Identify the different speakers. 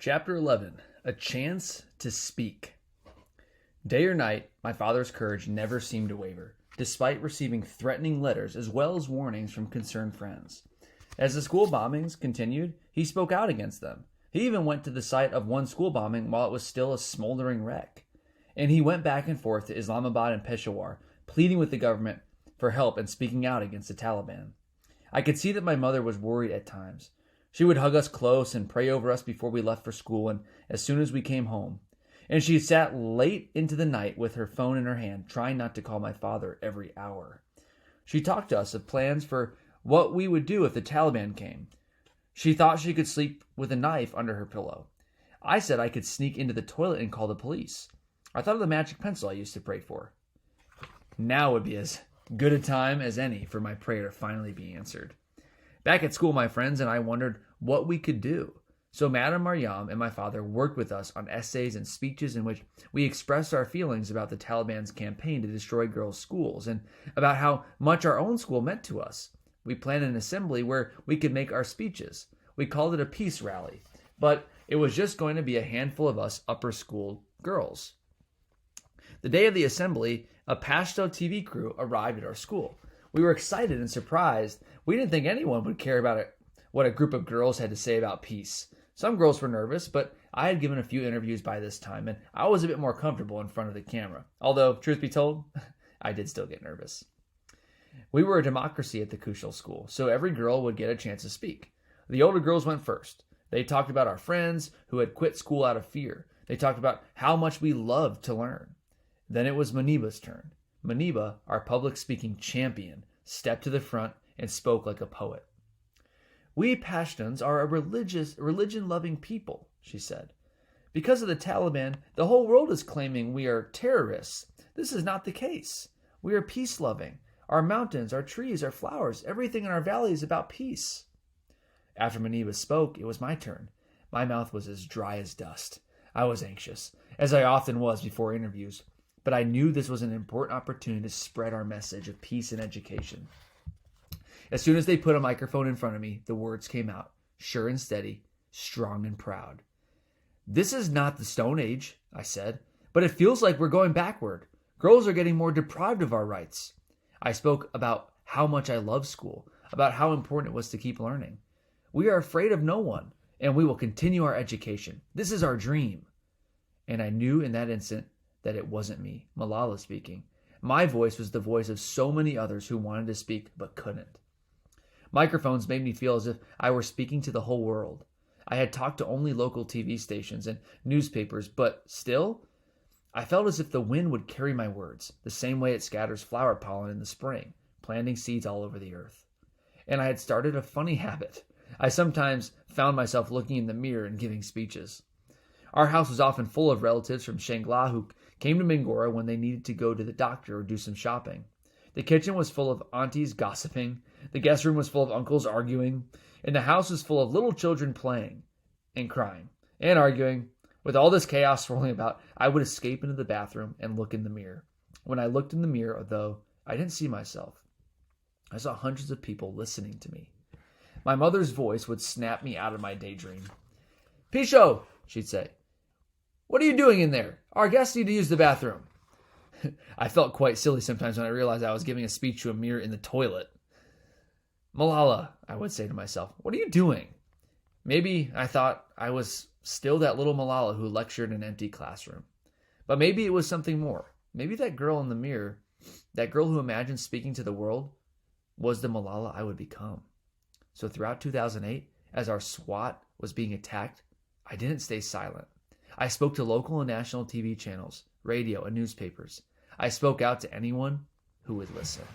Speaker 1: Chapter 11. A Chance to Speak. Day or night, my father's courage never seemed to waver, despite receiving threatening letters as well as warnings from concerned friends. As the school bombings continued, he spoke out against them. He even went to the site of one school bombing while it was still a smoldering wreck. And he went back and forth to Islamabad and Peshawar, pleading with the government for help and speaking out against the Taliban. I could see that my mother was worried at times. She would hug us close and pray over us before we left for school and as soon as we came home. And she sat late into the night with her phone in her hand, trying not to call my father every hour. She talked to us of plans for what we would do if the Taliban came. She thought she could sleep with a knife under her pillow. I said I could sneak into the toilet and call the police. I thought of the magic pencil I used to pray for. Now would be as good a time as any for my prayer to finally be answered. Back at school, my friends and I wondered what we could do. So Madam Maryam and my father worked with us on essays and speeches in which we expressed our feelings about the Taliban's campaign to destroy girls' schools and about how much our own school meant to us. We planned an assembly where we could make our speeches. We called it a peace rally, but it was just going to be a handful of us upper school girls. The day of the assembly, a Pashto TV crew arrived at our school. We were excited and surprised. We didn't think anyone would care about what a group of girls had to say about peace. Some girls were nervous, but I had given a few interviews by this time, and I was a bit more comfortable in front of the camera. Although, truth be told, I did still get nervous. We were a democracy at the Kushal school, so every girl would get a chance to speak. The older girls went first. They talked about our friends who had quit school out of fear. They talked about how much we loved to learn. Then it was Maniba's turn. Maniba, our public speaking champion, stepped to the front and spoke like a poet. "We Pashtuns are a religion-loving people," she said. "Because of the Taliban, the whole world is claiming we are terrorists. This is not the case. We are peace-loving. Our mountains, our trees, our flowers, everything in our valley is about peace." After Maniba spoke, it was my turn. My mouth was as dry as dust. I was anxious, as I often was before interviews, but I knew this was an important opportunity to spread our message of peace and education. As soon as they put a microphone in front of me, the words came out, sure and steady, strong and proud. "This is not the Stone Age," I said, "but it feels like we're going backward. Girls are getting more deprived of our rights." I spoke about how much I love school, about how important it was to keep learning. "We are afraid of no one, and we will continue our education. This is our dream." And I knew in that instant that it wasn't me, Malala, speaking. My voice was the voice of so many others who wanted to speak but couldn't. Microphones made me feel as if I were speaking to the whole world. I had talked to only local TV stations and newspapers, but still, I felt as if the wind would carry my words, the same way it scatters flower pollen in the spring, planting seeds all over the earth. And I had started a funny habit. I sometimes found myself looking in the mirror and giving speeches. Our house was often full of relatives from Shangla who came to Mingora when they needed to go to the doctor or do some shopping. The kitchen was full of aunties gossiping, the guest room was full of uncles arguing, and the house was full of little children playing and crying and arguing. With all this chaos swirling about, I would escape into the bathroom and look in the mirror. When I looked in the mirror, though, I didn't see myself. I saw hundreds of people listening to me. My mother's voice would snap me out of my daydream. "Pisho," she'd say, "what are you doing in there? Our guests need to use the bathroom." I felt quite silly sometimes when I realized I was giving a speech to a mirror in the toilet. "Malala," I would say to myself, "what are you doing?" Maybe I thought I was still that little Malala who lectured in an empty classroom. But maybe it was something more. Maybe that girl in the mirror, that girl who imagined speaking to the world, was the Malala I would become. So throughout 2008, as our SWAT was being attacked, I didn't stay silent. I spoke to local and national TV channels, radio, and newspapers. I spoke out to anyone who would listen.